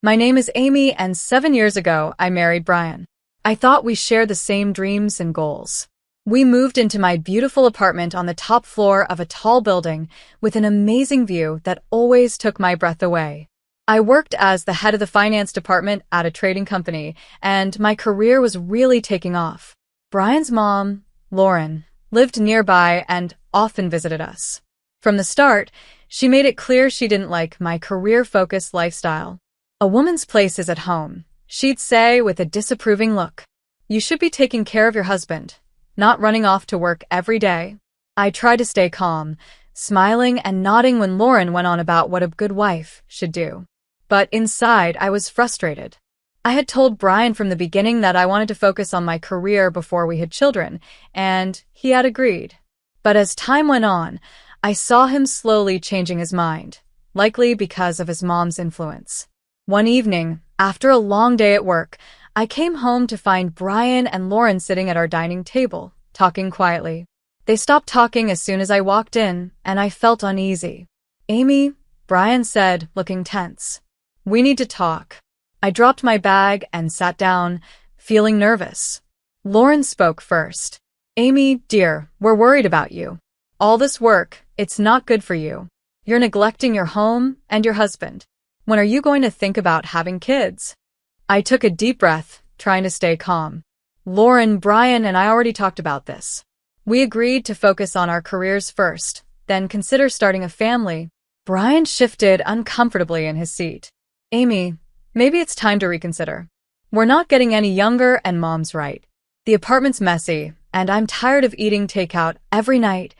My name is Amy, and 7 years ago, I married Brian. I thought we shared the same dreams and goals. We moved into my beautiful apartment on the top floor of a tall building with an amazing view that always took my breath away. I worked as the head of the finance department at a trading company, and my career was really taking off. Brian's mom, Lauren, lived nearby and often visited us. From the start, she made it clear she didn't like my career-focused lifestyle. "A woman's place is at home," she'd say with a disapproving look. "You should be taking care of your husband, not running off to work every day." I tried to stay calm, smiling and nodding when Lauren went on about what a good wife should do. But inside, I was frustrated. I had told Brian from the beginning that I wanted to focus on my career before we had children, and he had agreed. But as time went on, I saw him slowly changing his mind, likely because of his mom's influence. One evening, after a long day at work, I came home to find Brian and Lauren sitting at our dining table, talking quietly. They stopped talking as soon as I walked in, and I felt uneasy. "Amy," Brian said, looking tense. "We need to talk." I dropped my bag and sat down, feeling nervous. Lauren spoke first. "Amy, dear, we're worried about you. All this work, it's not good for you. You're neglecting your home and your husband. When are you going to think about having kids?" I took a deep breath, trying to stay calm. "Lauren, Brian, and I already talked about this. We agreed to focus on our careers first, then consider starting a family." Brian shifted uncomfortably in his seat. "Amy, maybe it's time to reconsider. We're not getting any younger and Mom's right. The apartment's messy, and I'm tired of eating takeout every night."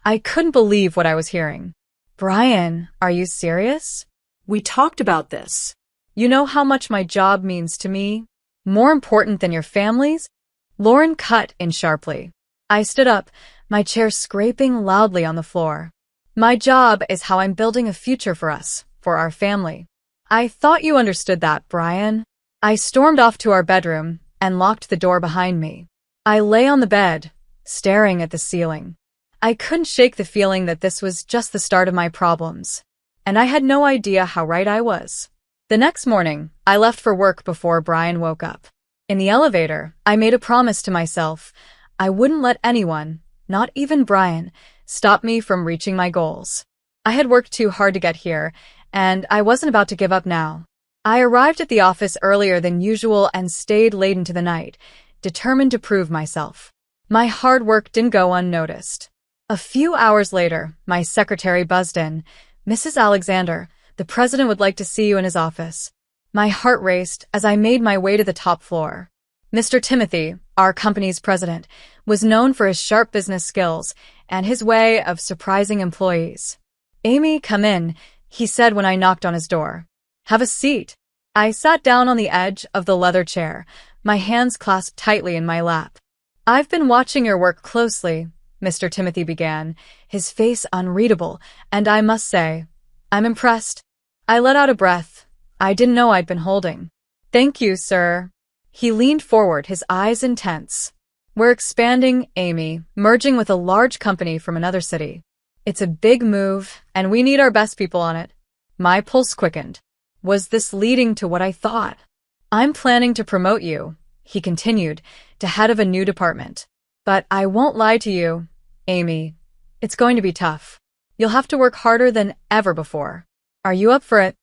I couldn't believe what I was hearing. "Brian, are you serious? We talked about this. You know how much my job means to me? More important than your family's?" Lauren cut in sharply. I stood up, my chair scraping loudly on the floor. "My job is how I'm building a future for us, for our family." "I thought you understood that, Brian." I stormed off to our bedroom and locked the door behind me. I lay on the bed, staring at the ceiling. I couldn't shake the feeling that this was just the start of my problems, and I had no idea how right I was. The next morning, I left for work before Brian woke up. In the elevator, I made a promise to myself. I wouldn't let anyone, not even Brian, stop me from reaching my goals. I had worked too hard to get here, and I wasn't about to give up now. I arrived at the office earlier than usual and stayed late into the night, determined to prove myself. My hard work didn't go unnoticed. A few hours later, my secretary buzzed in. "Mrs. Alexander, the president would like to see you in his office." My heart raced as I made my way to the top floor. Mr. Timothy, our company's president, was known for his sharp business skills and his way of surprising employees. "Amy, come in," he said when I knocked on his door. "Have a seat." I sat down on the edge of the leather chair, my hands clasped tightly in my lap. "I've been watching your work closely," Mr. Timothy began, his face unreadable, "and I must say, I'm impressed." I let out a breath I didn't know I'd been holding. "Thank you, sir." He leaned forward, his eyes intense. "We're expanding, Amy, merging with a large company from another city. It's a big move, and we need our best people on it." My pulse quickened. Was this leading to what I thought? "I'm planning to promote you," he continued, "to head of a new department. But I won't lie to you, Amy. It's going to be tough. You'll have to work harder than ever before. Are you up for it?"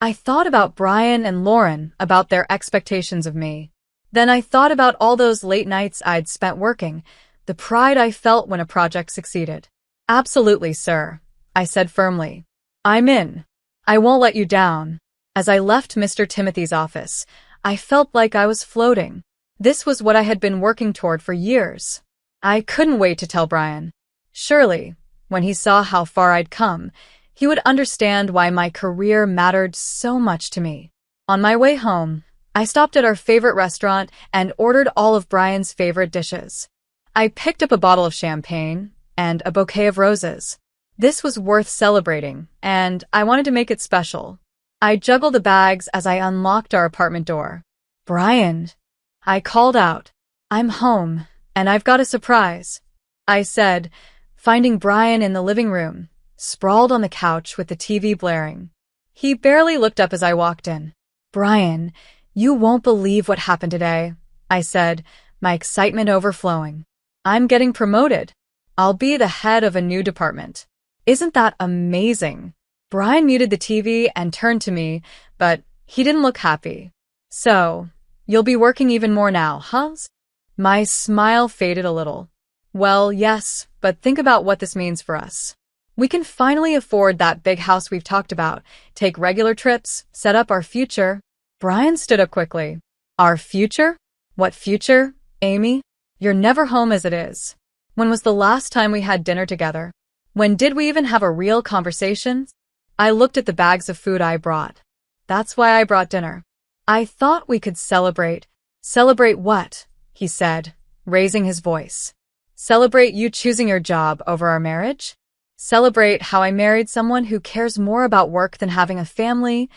I thought about Brian and Lauren, about their expectations of me. Then I thought about all those late nights I'd spent working, the pride I felt when a project succeeded. "Absolutely, sir," I said firmly. "I'm in. I won't let you down." As I left Mr. Timothy's office, I felt like I was floating. This was what I had been working toward for years. I couldn't wait to tell Brian. Surely, when he saw how far I'd come, he would understand why my career mattered so much to me. On my way home, I stopped at our favorite restaurant and ordered all of Brian's favorite dishes. I picked up a bottle of champagne and a bouquet of roses. This was worth celebrating, and I wanted to make it special. I juggled the bags as I unlocked our apartment door. "Brian," I called out. "I'm home, and I've got a surprise," I said, finding Brian in the living room, sprawled on the couch with the TV blaring. He barely looked up as I walked in. Brian, you won't believe what happened today, I said, my excitement overflowing. I'm getting promoted. I'll be the head of a new department. Isn't that amazing? Brian muted the TV and turned to me, but he didn't look happy. So, you'll be working even more now, huh? My smile faded a little. Well, yes, but think about what this means for us. We can finally afford that big house we've talked about, take regular trips, set up our future. Brian stood up quickly. Our future? What future, Amy? You're never home as it is. When was the last time we had dinner together? When did we even have a real conversation? I looked at the bags of food I brought. That's why I brought dinner. I thought we could celebrate. Celebrate what? He said, raising his voice. Celebrate you choosing your job over our marriage? Celebrate how I married someone who cares more about work than having a family?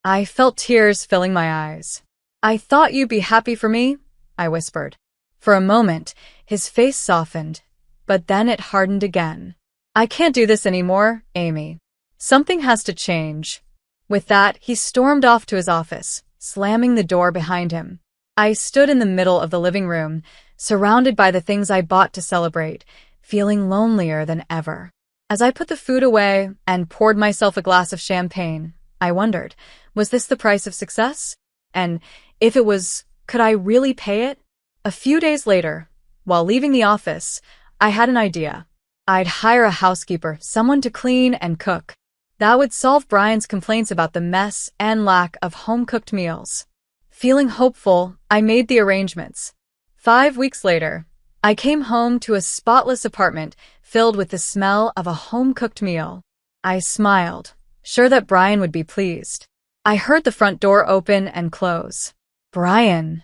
I felt tears filling my eyes. I thought you'd be happy for me, I whispered. For a moment, his face softened, but then it hardened again. I can't do this anymore, Amy. Something has to change. With that, he stormed off to his office, slamming the door behind him. I stood in the middle of the living room, surrounded by the things I bought to celebrate, feeling lonelier than ever. As I put the food away and poured myself a glass of champagne, I wondered, was this the price of success? And if it was, could I really pay it? A few days later, while leaving the office, I had an idea. I'd hire a housekeeper, someone to clean and cook. That would solve Brian's complaints about the mess and lack of home-cooked meals. Feeling hopeful, I made the arrangements. 5 weeks later, I came home to a spotless apartment filled with the smell of a home-cooked meal. I smiled, sure that Brian would be pleased. I heard the front door open and close. Brian,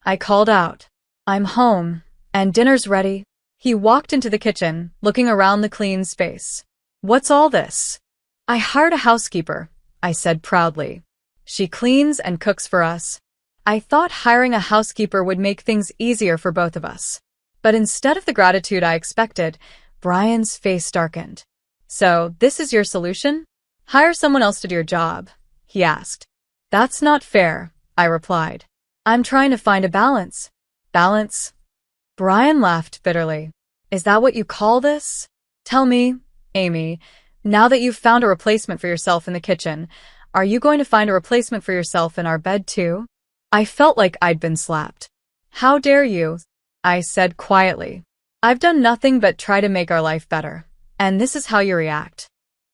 I called out. I'm home, and dinner's ready. He walked into the kitchen, looking around the clean space. What's all this? I hired a housekeeper, I said proudly. She cleans and cooks for us. I thought hiring a housekeeper would make things easier for both of us. But instead of the gratitude I expected, Brian's face darkened. So, this is your solution? Hire someone else to do your job, he asked. That's not fair, I replied. I'm trying to find a balance. Balance? Brian laughed bitterly. Is that what you call this? Tell me, Amy, now that you've found a replacement for yourself in the kitchen, are you going to find a replacement for yourself in our bed too? I felt like I'd been slapped. How dare you? I said quietly. I've done nothing but try to make our life better, and this is how you react.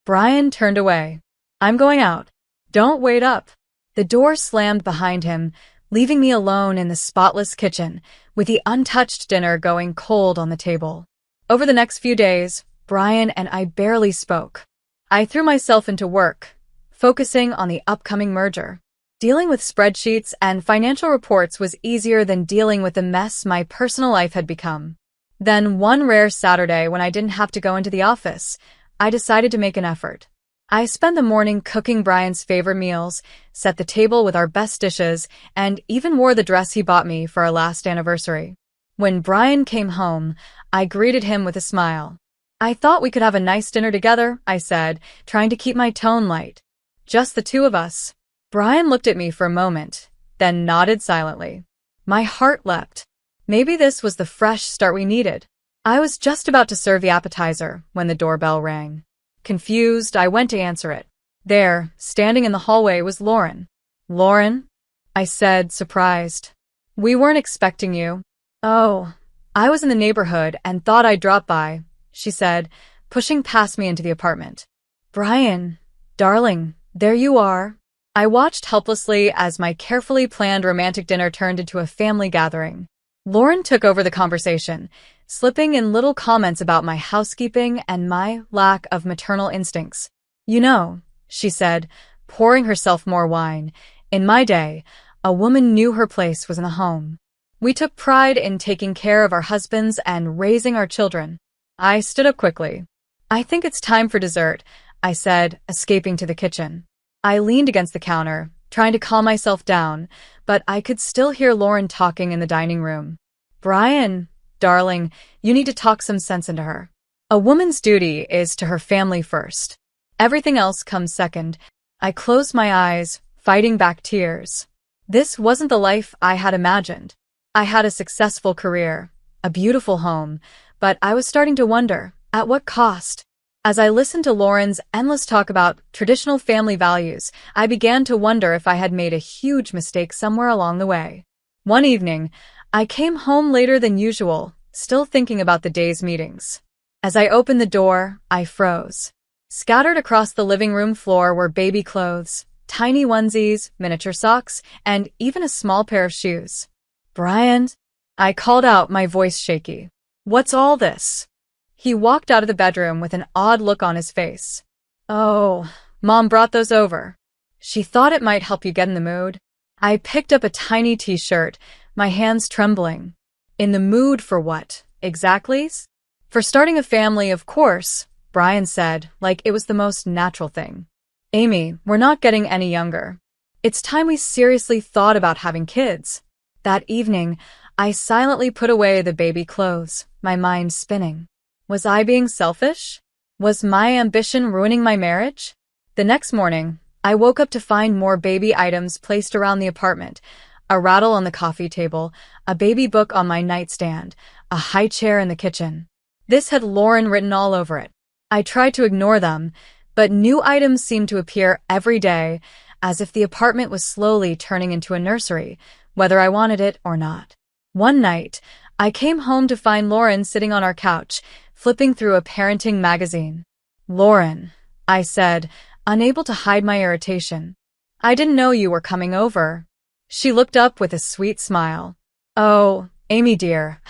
Brian turned away. I'm going out. Don't wait up. The door slammed behind him, leaving me alone in the spotless kitchen, with the untouched dinner going cold on the table. Over the next few days, Brian and I barely spoke. I threw myself into work, focusing on the upcoming merger. Dealing with spreadsheets and financial reports was easier than dealing with the mess my personal life had become. Then, one rare Saturday when I didn't have to go into the office, I decided to make an effort. I spent the morning cooking Brian's favorite meals, set the table with our best dishes, and even wore the dress he bought me for our last anniversary. When Brian came home, I greeted him with a smile. I thought we could have a nice dinner together, I said, trying to keep my tone light. Just the two of us. Brian looked at me for a moment, then nodded silently. My heart leapt. Maybe this was the fresh start we needed. I was just about to serve the appetizer when the doorbell rang. Confused, I went to answer it. There, standing in the hallway, was Lauren. Lauren? I said, surprised. We weren't expecting you. Oh, I was in the neighborhood and thought I'd drop by, she said, pushing past me into the apartment. Brian, darling, there you are. I watched helplessly as my carefully planned romantic dinner turned into a family gathering. Lauren took over the conversation, slipping in little comments about my housekeeping and my lack of maternal instincts. You know, she said, pouring herself more wine, in my day, a woman knew her place was in the home. We took pride in taking care of our husbands and raising our children. I stood up quickly. I think it's time for dessert, I said, escaping to the kitchen. I leaned against the counter, trying to calm myself down, but I could still hear Lauren talking in the dining room. Brian, darling, you need to talk some sense into her. A woman's duty is to her family first. Everything else comes second. I closed my eyes, fighting back tears. This wasn't the life I had imagined. I had a successful career, a beautiful home, but I was starting to wonder, at what cost? As I listened to Lauren's endless talk about traditional family values, I began to wonder if I had made a huge mistake somewhere along the way. One evening, I came home later than usual, still thinking about the day's meetings. As I opened the door, I froze. Scattered across the living room floor were baby clothes, tiny onesies, miniature socks, and even a small pair of shoes. "Brian," I called out, my voice shaky. "What's all this?" He walked out of the bedroom with an odd look on his face. "Oh, Mom brought those over. She thought it might help you get in the mood." I picked up a tiny t-shirt, my hands trembling. In the mood for what, exactly? "For starting a family, of course," Brian said, like it was the most natural thing. "Amy, we're not getting any younger. It's time we seriously thought about having kids." That evening, I silently put away the baby clothes, my mind spinning. Was I being selfish? Was my ambition ruining my marriage? The next morning, I woke up to find more baby items placed around the apartment, a rattle on the coffee table, a baby book on my nightstand, a high chair in the kitchen. This had Lauren written all over it. I tried to ignore them, but new items seemed to appear every day, as if the apartment was slowly turning into a nursery, whether I wanted it or not. One night, I came home to find Lauren sitting on our couch, flipping through a parenting magazine. "Lauren," I said, unable to hide my irritation. "I didn't know you were coming over." She looked up with a sweet smile. "Oh, Amy dear,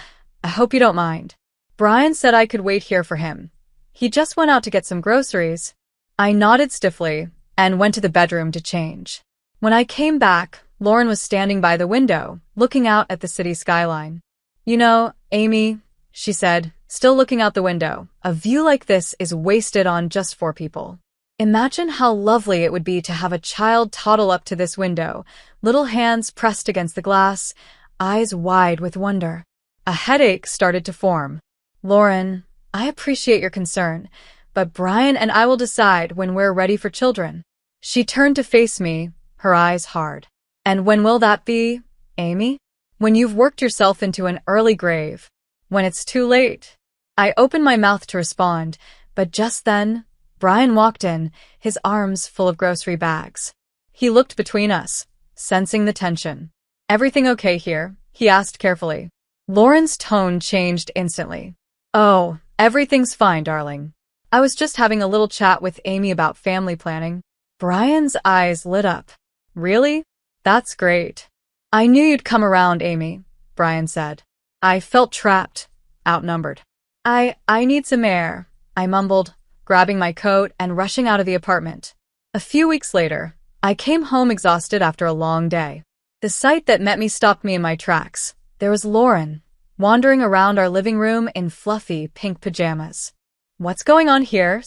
I hope you don't mind. Brian said I could wait here for him. He just went out to get some groceries." I nodded stiffly and went to the bedroom to change. When I came back, Lauren was standing by the window, looking out at the city skyline. "You know, Amy," she said, still looking out the window, "a view like this is wasted on just 4 people. Imagine how lovely it would be to have a child toddle up to this window, little hands pressed against the glass, eyes wide with wonder." A headache started to form. "Lauren, I appreciate your concern, but Brian and I will decide when we're ready for children." She turned to face me, her eyes hard. "And when will that be, Amy?" "When you've worked yourself into an early grave. When it's too late." I opened my mouth to respond, but just then, Brian walked in, his arms full of grocery bags. He looked between us, sensing the tension. "Everything okay here?" he asked carefully. Lauren's tone changed instantly. "Oh, everything's fine, darling. I was just having a little chat with Amy about family planning." Brian's eyes lit up. "Really? That's great. I knew you'd come around, Amy," Brian said. I felt trapped, outnumbered. I need some air," I mumbled, grabbing my coat and rushing out of the apartment. A few weeks later, I came home exhausted after a long day. The sight that met me stopped me in my tracks. There was Lauren, wandering around our living room in fluffy pink pajamas. "What's going on here?"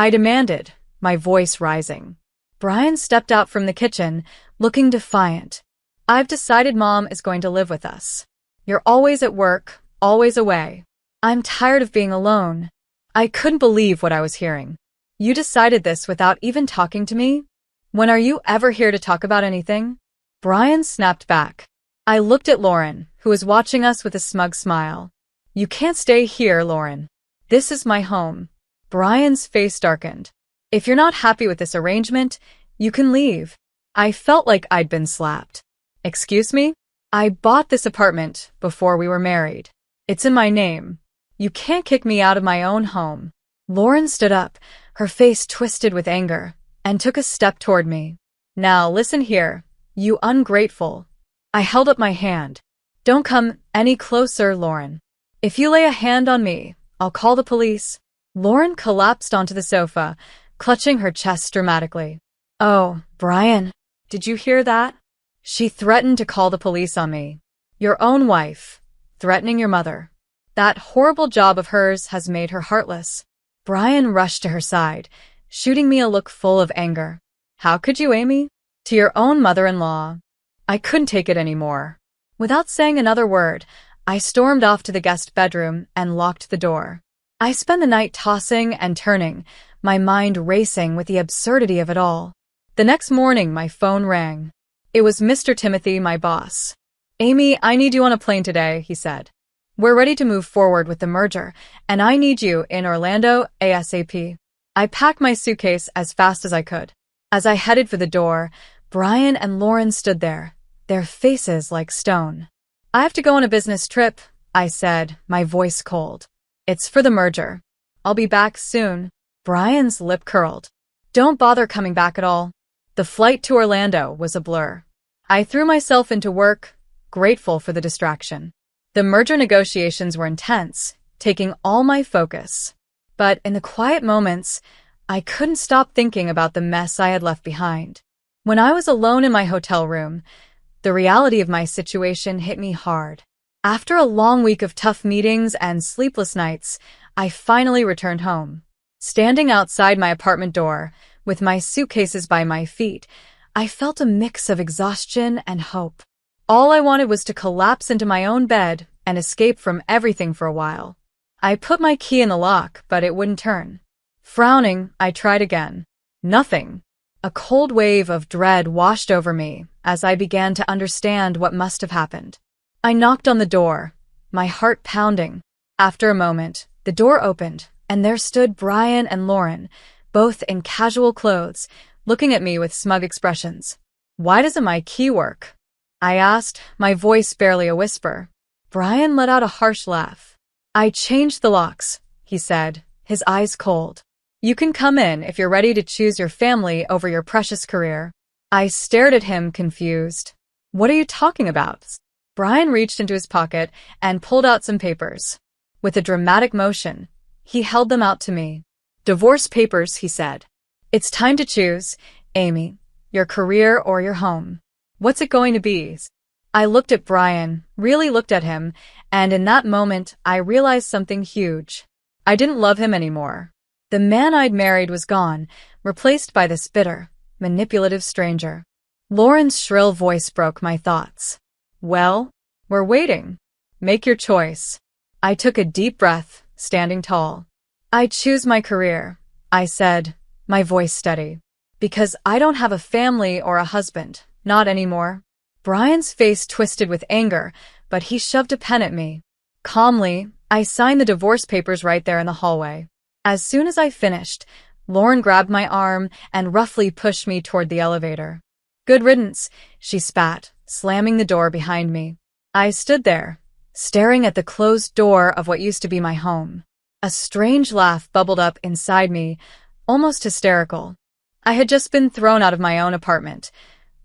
I demanded, my voice rising. Brian stepped out from the kitchen, looking defiant. "I've decided Mom is going to live with us. You're always at work, always away. I'm tired of being alone." I couldn't believe what I was hearing. "You decided this without even talking to me? When are you ever here to talk about anything?" Brian snapped back. I looked at Lauren, who was watching us with a smug smile. "You can't stay here, Lauren. This is my home." Brian's face darkened. "If you're not happy with this arrangement, you can leave." I felt like I'd been slapped. "Excuse me? I bought this apartment before we were married. It's in my name. You can't kick me out of my own home." Lauren stood up, her face twisted with anger, and took a step toward me. "Now listen here, you ungrateful." I held up my hand. "Don't come any closer, Lauren. If you lay a hand on me, I'll call the police." Lauren collapsed onto the sofa, clutching her chest dramatically. "Oh, Brian, did you hear that? She threatened to call the police on me. Your own wife, threatening your mother. That horrible job of hers has made her heartless." Brian rushed to her side, shooting me a look full of anger. "How could you, Amy? To your own mother-in-law." I couldn't take it anymore. Without saying another word, I stormed off to the guest bedroom and locked the door. I spent the night tossing and turning, my mind racing with the absurdity of it all. The next morning, my phone rang. It was Mr. Timothy, my boss. "Amy, I need you on a plane today," he said. "We're ready to move forward with the merger, and I need you in Orlando ASAP." I packed my suitcase as fast as I could. As I headed for the door, Brian and Lauren stood there, their faces like stone. "I have to go on a business trip," I said, my voice cold. "It's for the merger. I'll be back soon." Brian's lip curled. "Don't bother coming back at all." The flight to Orlando was a blur. I threw myself into work, grateful for the distraction. The merger negotiations were intense, taking all my focus. But in the quiet moments, I couldn't stop thinking about the mess I had left behind. When I was alone in my hotel room, the reality of my situation hit me hard. After a long week of tough meetings and sleepless nights, I finally returned home. Standing outside my apartment door, with my suitcases by my feet, I felt a mix of exhaustion and hope. All I wanted was to collapse into my own bed and escape from everything for a while. I put my key in the lock, but it wouldn't turn. Frowning, I tried again. Nothing. A cold wave of dread washed over me as I began to understand what must have happened. I knocked on the door, my heart pounding. After a moment, the door opened, and there stood Brian and Lauren, both in casual clothes, looking at me with smug expressions. "Why doesn't my key work?" I asked, my voice barely a whisper. Brian let out a harsh laugh. "I changed the locks," he said, his eyes cold. "You can come in if you're ready to choose your family over your precious career." I stared at him, confused. "What are you talking about?" Brian reached into his pocket and pulled out some papers. With a dramatic motion, he held them out to me. "Divorce papers," he said. "It's time to choose, Amy, your career or your home. What's it going to be?" I looked at Brian, really looked at him, and in that moment, I realized something huge. I didn't love him anymore. The man I'd married was gone, replaced by this bitter, manipulative stranger. Lauren's shrill voice broke my thoughts. "Well, we're waiting. Make your choice." I took a deep breath, standing tall. "I choose my career," I said, my voice steady. "Because I don't have a family or a husband, not anymore." Brian's face twisted with anger, but he shoved a pen at me. Calmly, I signed the divorce papers right there in the hallway. As soon as I finished, Lauren grabbed my arm and roughly pushed me toward the elevator. "Good riddance," she spat, slamming the door behind me. I stood there, staring at the closed door of what used to be my home. A strange laugh bubbled up inside me, almost hysterical. I had just been thrown out of my own apartment,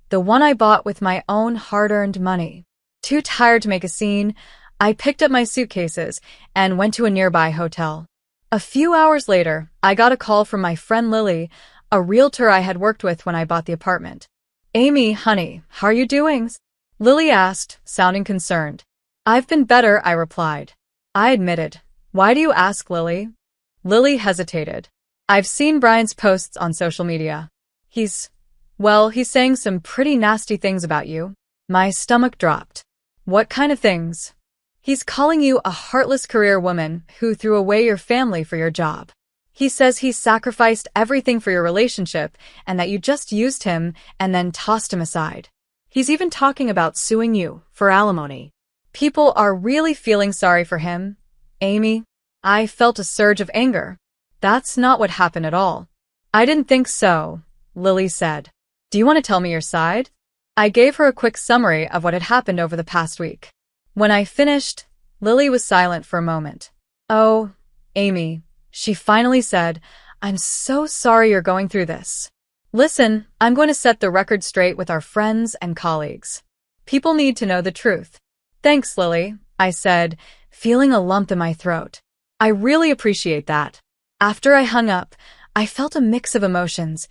the one I bought with my own hard-earned money. Too tired to make a scene, I picked up my suitcases and went to a nearby hotel. A few hours later, I got a call from my friend Lily, a realtor I had worked with when I bought the apartment. "Amy, honey, how are you doing?" Lily asked, sounding concerned. "I've been better," I replied. I admitted. "Why do you ask, Lily?" Lily hesitated. "I've seen Brian's posts on social media. He's saying some pretty nasty things about you." My stomach dropped. "What kind of things?" "He's calling you a heartless career woman who threw away your family for your job. He says he sacrificed everything for your relationship and that you just used him and then tossed him aside. He's even talking about suing you for alimony." People are really feeling sorry for him, Amy. I felt a surge of anger. "That's not what happened at all." "I didn't think so," Lily said. "Do you want to tell me your side?" I gave her a quick summary of what had happened over the past week. When I finished, Lily was silent for a moment. "Oh, Amy," she finally said, "I'm so sorry you're going through this. Listen, I'm going to set the record straight with our friends and colleagues. People need to know the truth." "Thanks, Lily," I said, feeling a lump in my throat. "I really appreciate that." After I hung up, I felt a mix of emotions: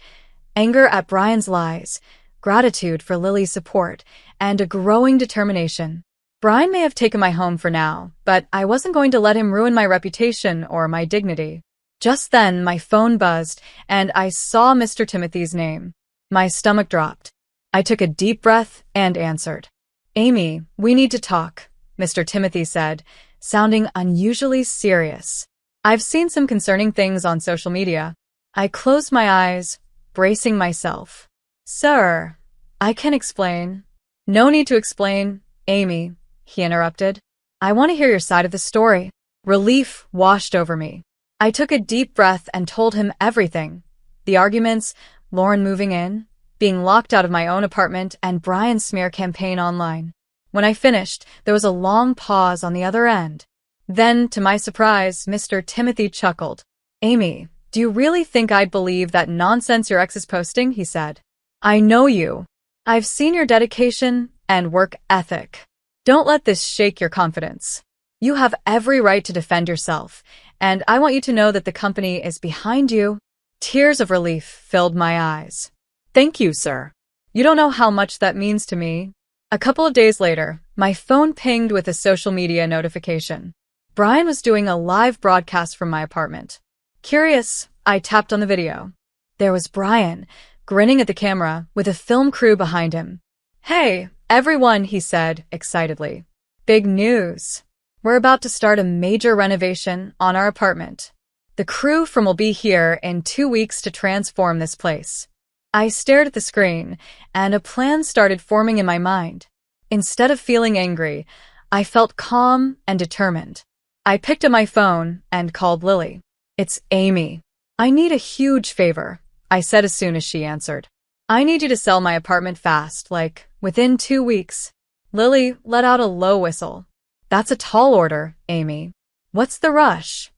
anger at Brian's lies, gratitude for Lily's support, and a growing determination. Brian may have taken my home for now, but I wasn't going to let him ruin my reputation or my dignity. Just then, my phone buzzed, and I saw Mr. Timothy's name. My stomach dropped. I took a deep breath and answered. "Amy, we need to talk," Mr. Timothy said, sounding unusually serious. "I've seen some concerning things on social media." I closed my eyes, bracing myself. Sir, I can explain. No need to explain, Amy, he interrupted. I want to hear your side of the story. Relief washed over me. I took a deep breath and told him everything. The arguments, Lauren moving in, being locked out of my own apartment, and Brian's smear campaign online. When I finished, there was a long pause on the other end. Then, to my surprise, Mr. Timothy chuckled. Amy, do you really think I'd believe that nonsense your ex is posting? He said. I know you. I've seen your dedication and work ethic. Don't let this shake your confidence. You have every right to defend yourself, and I want you to know that the company is behind you. Tears of relief filled my eyes. Thank you, sir. You don't know how much that means to me. A couple of days later, my phone pinged with a social media notification. Brian was doing a live broadcast from my apartment. Curious, I tapped on the video. There was Brian, grinning at the camera, with a film crew behind him. Hey, everyone, he said excitedly. Big news. We're about to start a major renovation on our apartment. The crew from will be here in 2 weeks to transform this place. I stared at the screen, and a plan started forming in my mind. Instead of feeling angry, I felt calm and determined. I picked up my phone and called Lily. It's Amy. I need a huge favor, I said as soon as she answered. I need you to sell my apartment fast, like within 2 weeks. Lily let out a low whistle. That's a tall order, Amy. What's the rush?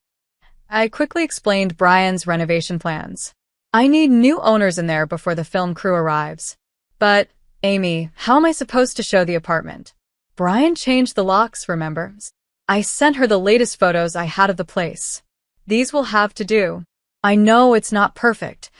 I quickly explained Brian's renovation plans. I need new owners in there before the film crew arrives. But, Amy, how am I supposed to show the apartment? Brian changed the locks, remember? I sent her the latest photos I had of the place. These will have to do. I know it's not perfect.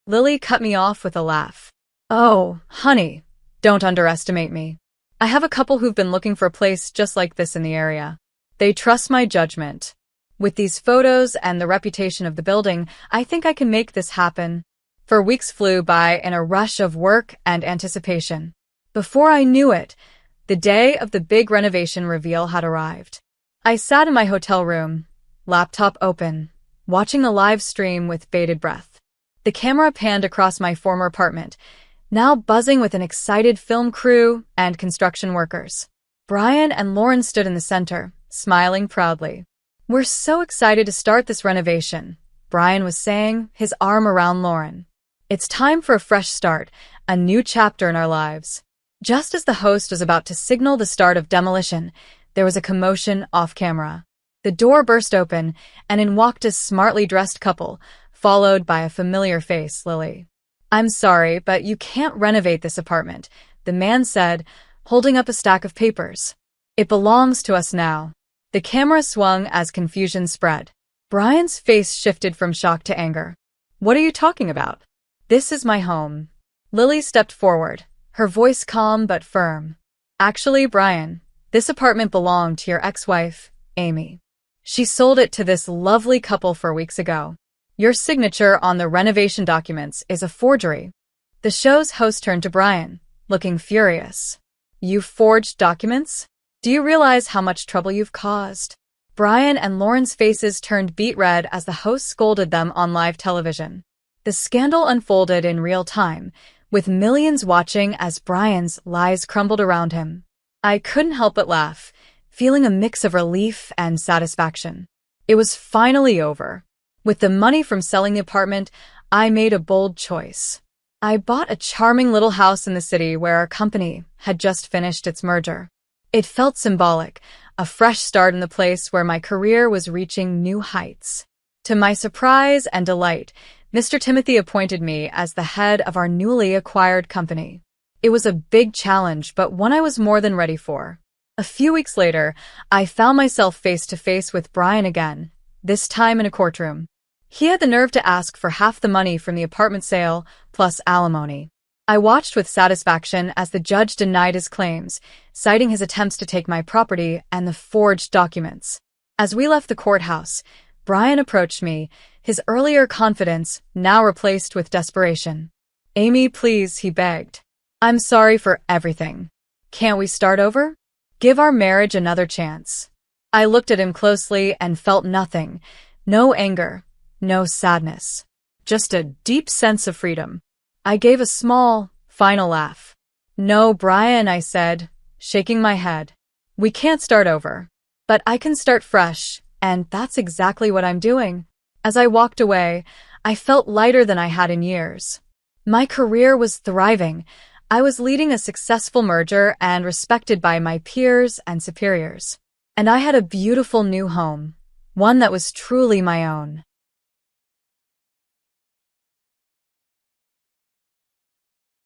Lily cut me off with a laugh. Oh, honey, don't underestimate me. I have a couple who've been looking for a place just like this in the area. They trust my judgment. With these photos and the reputation of the building, I think I can make this happen. For weeks flew by in a rush of work and anticipation. Before I knew it, the day of the big renovation reveal had arrived. I sat in my hotel room, laptop open, watching a live stream with bated breath. The camera panned across my former apartment, now buzzing with an excited film crew and construction workers. Brian and Lauren stood in the center, smiling proudly. We're so excited to start this renovation, Brian was saying, his arm around Lauren. It's time for a fresh start, a new chapter in our lives. Just as the host was about to signal the start of demolition, there was a commotion off camera. The door burst open, and in walked a smartly dressed couple, followed by a familiar face, Lily. I'm sorry, but you can't renovate this apartment, the man said, holding up a stack of papers. It belongs to us now. The camera swung as confusion spread. Brian's face shifted from shock to anger. What are you talking about? This is my home. Lily stepped forward, her voice calm but firm. Actually, Brian, this apartment belonged to your ex-wife, Amy. She sold it to this lovely couple 4 weeks ago. Your signature on the renovation documents is a forgery. The show's host turned to Brian, looking furious. You forged documents? Do you realize how much trouble you've caused? Brian and Lauren's faces turned beet red as the host scolded them on live television. The scandal unfolded in real time, with millions watching as Brian's lies crumbled around him. I couldn't help but laugh, feeling a mix of relief and satisfaction. It was finally over. With the money from selling the apartment, I made a bold choice. I bought a charming little house in the city where our company had just finished its merger. It felt symbolic, a fresh start in the place where my career was reaching new heights. To my surprise and delight, Mr. Timothy appointed me as the head of our newly acquired company. It was a big challenge, but one I was more than ready for. A few weeks later, I found myself face to face with Brian again, this time in a courtroom. He had the nerve to ask for half the money from the apartment sale, plus alimony. I watched with satisfaction as the judge denied his claims, citing his attempts to take my property and the forged documents. As we left the courthouse, Brian approached me, his earlier confidence now replaced with desperation. Amy, please, he begged. I'm sorry for everything. Can't we start over? Give our marriage another chance. I looked at him closely and felt nothing, no anger, no sadness, just a deep sense of freedom. I gave a small, final laugh. No, Brian, I said, shaking my head. We can't start over. But I can start fresh, and that's exactly what I'm doing. As I walked away, I felt lighter than I had in years. My career was thriving. I was leading a successful merger and respected by my peers and superiors. And I had a beautiful new home, one that was truly my own.